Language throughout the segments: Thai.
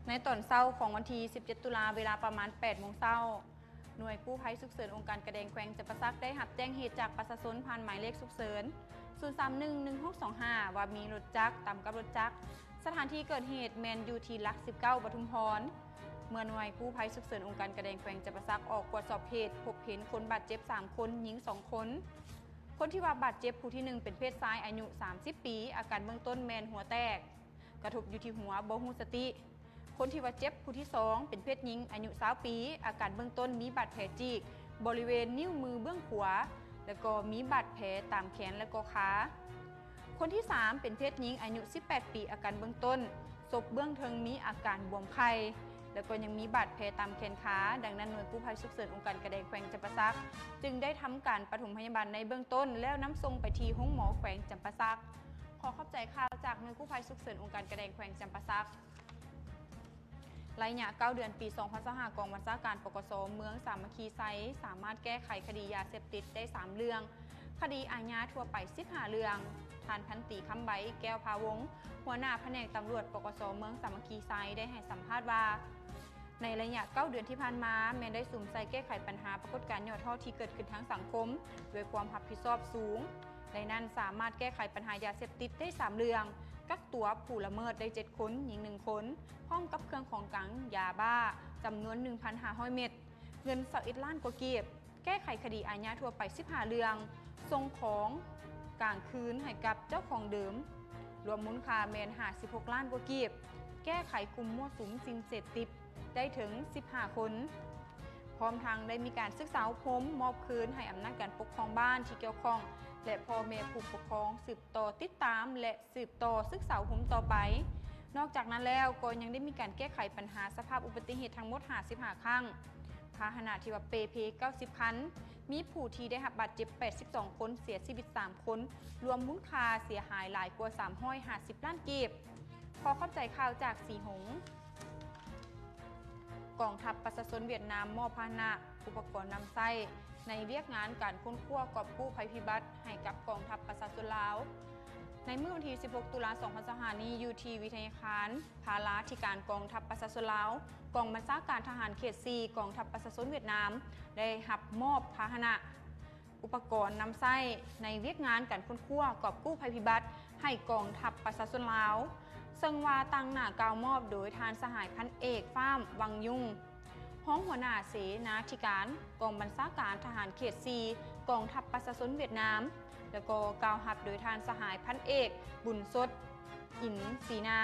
ในตอนเช้าของวันที่ 17 ตุลาเวลาประมาณ 8 โมงเช้าหน่วยกู้ภัยฉุกเฉินองค์การกระแดงแขวงจำปาสักได้รับแจ้งเหตุจากประชาชนผ่านหมายเลขฉุกเฉิน 0311625 ว่ามีรถจักรต่ำกับรถจักรสถานที่เกิดเหตุแมนอยู่ที่หลัก 19 ปทุมพรเมื่อหน่วยกู้ภัยฉุกเฉินองค์การกระแดงแขวงจำปาสักออกตรวจสอบเหตุพบเห็นคนบาดเจ็บ 3 คนหญิง 2 คนคนที่ว่าบาดเจ็บผู้ที่ 1 เป็นเพศชายอายุ 30 ปีอาการเบื้องต้นแมนหัวแตกกระทบอยู่ที่หัวบ่ฮู้สติคนที่ว่าเจ็บผู้ที่ 2 เป็นเพศหญิงอายุ20 ปีอาการเบื้องต้นมีบาดแผลฉีกบริเวณนิ้วมือเบื้องขวาแล้วก็มีบาดแผลตามแขนและก็ขาคนที่ 3 เป็นเพศหญิงอายุ 18 ปีอาการเบื้องต้นศพเบื้องเทิงมีอาการบวมไข้แล้วก็ยังมีบาดแผลตามแขนขาดังนั้นหน่วยกู้ภัยฉุกเฉินองค์การกระแดงแขวงจำปาสักจึงได้ทำการปฐมพยาบาลในเบื้องต้นแล้วนำส่งไปที่ห้องหมอแขวงจำปาสักขอขอบใจข่าวจากหน่วยกู้ภัยฉุกเฉินองค์การกระแดงแขวงจำปาสักระยะ9 เดือนปี 2025 กองบัญชาการปกส.เมืองสามัคคีไซสามารถแก้ไขคดียาเสพติดได้ 3 เรื่องคดีอาญาทั่วไป 15 เรื่องทานพันตีคำใบแก้วพาวงหัวหน้าแผนกตำรวจปกส.เมืองสามัคคีไซได้ให้สัมภาษณ์ว่าในระยะ 9 เดือนที่ผ่านมาแม้ได้สุ่มใส่แก้ไขปัญหาปรากฏการณ์ย่อท่อที่เกิดขึ้นทั้งสังคมด้วยความรับผิดชอบสูงในนั้นสามารถแก้ไขปัญหายาเสพติดได้ 3 เรื่องกักตัวผู้ละเมิดได้ 7 คนหญิง 1 คนพร้อมกับเครื่องของกลางยาบ้าจำนวน 1,500 เม็ดเงิน21 ล้านกว่ากีบแก้ไขคดีอาญาทั่วไป 15 เรื่องส่งของกลางคืนให้กับเจ้าของเดิมรวมมูลค่าแมน56 ล้านกว่ากีบแก้ไขกลุ่มมั่วสุมสิ่งเสพติดได้ถึง 15 คนพร้อมทางได้มีการศึกษาอบรมมอบคืนให้อำนาจการปกครองบ้านที่เกี่ยวข้องและพ่อแม่ผู้ปกครองสืบต่อติดตามและสืบต่อศึกษาอบรมต่อไปนอกจากนั้นแล้วก็ยังได้มีการแก้ไขปัญหาสภาพอุบัติเหตุทั้งหมด55 ครั้งพาหนะที่ว่าเปเพ90 คันมีผู้ที่ได้รับบาดเจ็บ82 คนเสียชีวิต 3 คนรวมมูลค่าเสียหายหลายกว่า350 ล้านกีบขอเข้าใจข่าวจากสีหงกองทัพประชาชนเวียดนามมอบพาหนะอุปกรณ์นำไส้ในเวียกงานการค้นคว้ากอบกู้ภัยพิบัติให้กับกองทัพประชาชนลาวในเมื่อวันที่ 16 ตุลาคม 2025 นี้อยู่ที่วิทยาคารภาราธิการกองทัพประชาชนลาวกองบัญชาการทหารเขต 4 กองทัพประชาชนเวียดนามได้รับมอบพาหนะอุปกรณ์นำไส้ในเวียกงานการค้นคว้ากอบกู้ภัยพิบัติให้กองทัพประชาชนลาวซึ่งว่าตั้งหน้ากล่าวมอบโดยทานสหายพันเอกฟ้ามวังยุ่งห้องหัวหน้าเสนาธิการกองบัญชาการทหารเขต 4 กองทัพประชาชนเวียดนามแล้วก็กล่าวรับโดยทานสหายพันเอกบุญสดอินศรีนา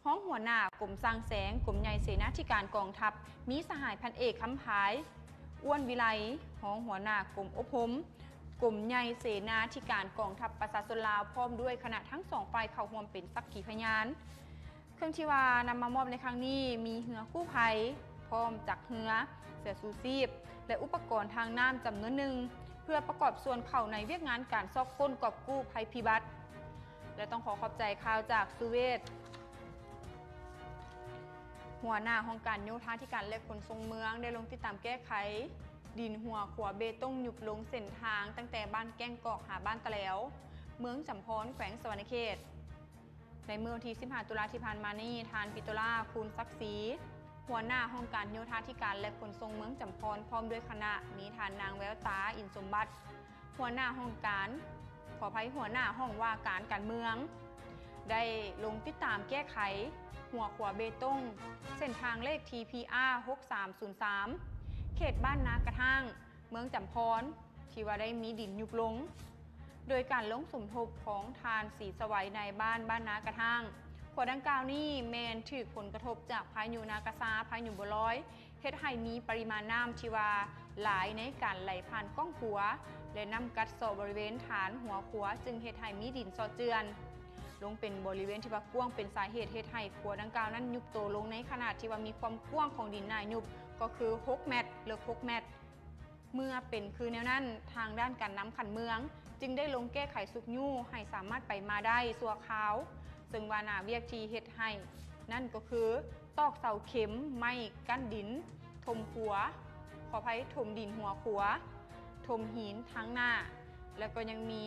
ห้องหัวหน้ากรมสร้างแสงกรมใหญ่เสนาธิการกองทัพมีสหายพันเอกคำพายอ้วนวิไลห้องหัวหน้ากรมอบรมกรมใหญ่เสนาธิการกองทัพประชาชนลาวพร้อมด้วยคณะทั้ง2ฝ่ายเข้าร่วมเป็นสักขีพยานเครื่องที่ว่านำมามอบในครั้งนี้มีเรือกู้ภัยพร้อมจักรเรือเสื้อชูชีพและอุปกรณ์ทางน้ำจำนวนหนึ่งเพื่อประกอบส่วนเข้าในเวียกงานการซอกค้นกอบกู้ภัยพิบัติและต้องขอขอบใจข่าวจากสุเวศหัวหน้าห้องการโยธาธิการและขนส่งเมืองได้ลงติดตามแก้ไขดินหัวขวาเบตงหยุบลงเส้นทางตั้งแต่บ้านแก้งกอกหาบ้านตะแล้วเมืองจำพรแขวงสวรรณเขตในเมื่อวันที่ 15 ตุลาที่ผ่านมานี้ทานปิโตราคูณศักดิ์ศรีหัวหน้าห้องการโยธาธิการและขนส่งเมืองจำพรพร้อมด้วยคณะมีทานนางแววตาอินสมบัติหัวหน้าห้องการขออภัยหัวหน้าห้องว่าการเมืองได้ลงติดตามแก้ไขหัวขวาเบตงเส้นทางเลข TPR 6303เขตบ้านนากระทั่งเมืองจำพรที่ว่าได้มีดินยุบลงโดยการลงสมทบของทานสีสวัยในบ้านนากระทั่งขวดดังกล่าวนี้แมนถือผลกระทบจากพายุนากาซาพายุบัวลอยเฮ็ดให้มีปริมาณน้ำที่ว่าหลายในการไหลผ่านก้องขัวและน้ำกัดเซาะบริเวณฐานหัวขัวจึงเฮ็ดให้มีดินซอเจือนลงเป็นบริเวณที่ว่ากว้างเป็นสาเหตุเฮ็ดให้ขัวดังกล่าวนั้นยุบโตลงในขนาดที่ว่ามีความกว้างของดินหน้ายุบก็คือ6 เมตรหรือ6 เมตรเมื่อเป็นคือแนวนั้นทางด้านการน้ำขันเมืองจึงได้ลงแก้ไขสุกยู่ให้สามารถไปมาได้สัวขาวซึ่งวานาเวียกทีเฮ็ดให้นั่นก็คือตอกเสาเข็มไม้กั้นดินถมขัวขออภัยถมดินหัวขัวถมหินทั้งหน้าแล้วก็ยังมี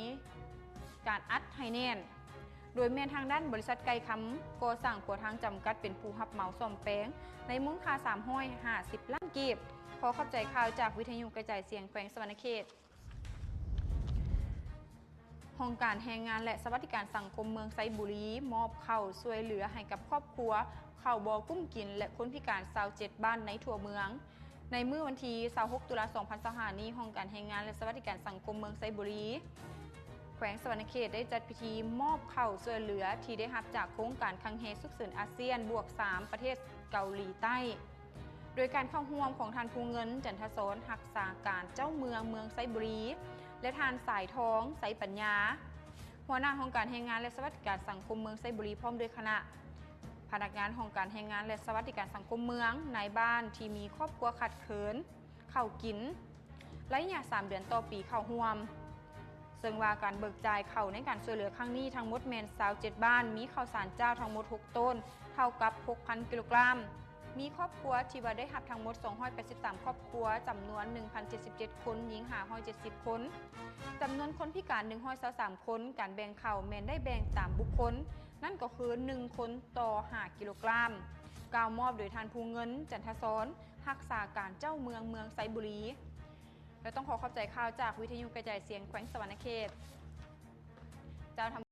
การอัดให้แน่น โดยแม่นทางด้านบริษัทไก่คำก่อสร้างปัวทางจำกัดเป็นผู้รับเหมาซ่อมแปลงในมูลค่า350 ล้านกีบขอขอบใจข่าวจากวิทยุกระจายเสียงแขวงสวรรณเขตองค์การแรงงานและสวัสดิการสังคมเมืองไซบุรีมอบข้าวช่วยเหลือให้กับครอบครัวข้าวบ่อกุ้มกินและคนพิการ27บ้านในทั่วเมืองในเมื่อวันที่26 ตุลาคม 2025 นี้องค์การแรงงานและสวัสดิการสังคมเมืองไซบุรีแขวงสวรรณเขตได้จัดพิธีมอบข้าวช่วยเหลือที่ได้รับจากโครงการคังเฮสุขเสริญอาเซียนบวก3ประเทศเกาหลีใต้โดยการเข้าร่วมของท่านภูเงินจันทศรรักษาการเจ้าเมืองไซบุรีและทานสายทองไซปัญญาหัวหน้าองค์การแรงงานและสวัสดิการสังคมเมืองไซบุรีพร้อมด้วยคณะพนักงานองค์การแรงงานและสวัสดิการสังคมเมืองนายบ้านที่มีครอบครัวขัดเขินเข้ากินระยะ3 เดือนต่อปีเข้าร่วมซึ่งว่าการเบิกจ่ายเข้าในการช่วยเหลือครั้งนี้ทั้งหมดแมน27บ้านมีข้าวสารเจ้าทั้งหมด6ต้นเท่ากับ 6,000 กิโลกรัมมีครอบครัวที่ว่าได้รับทั้งหมด283ครอบครัวจำนวน 1,077 คนหญิง570 คนจำนวนคนพิการ123คนการแบ่งข้าวแมนได้แบ่งตามบุคคลนั่นก็คือ1คนต่อ5กิโลกรัมกล่าวมอบโดยท่านภูเงินจันทศรรักษาการเจ้าเมืองไซบุรีและต้องขอขอบใจข่าวจากวิทยุกระจายเสียงแขวงสวรรณเขตเจ้าทำ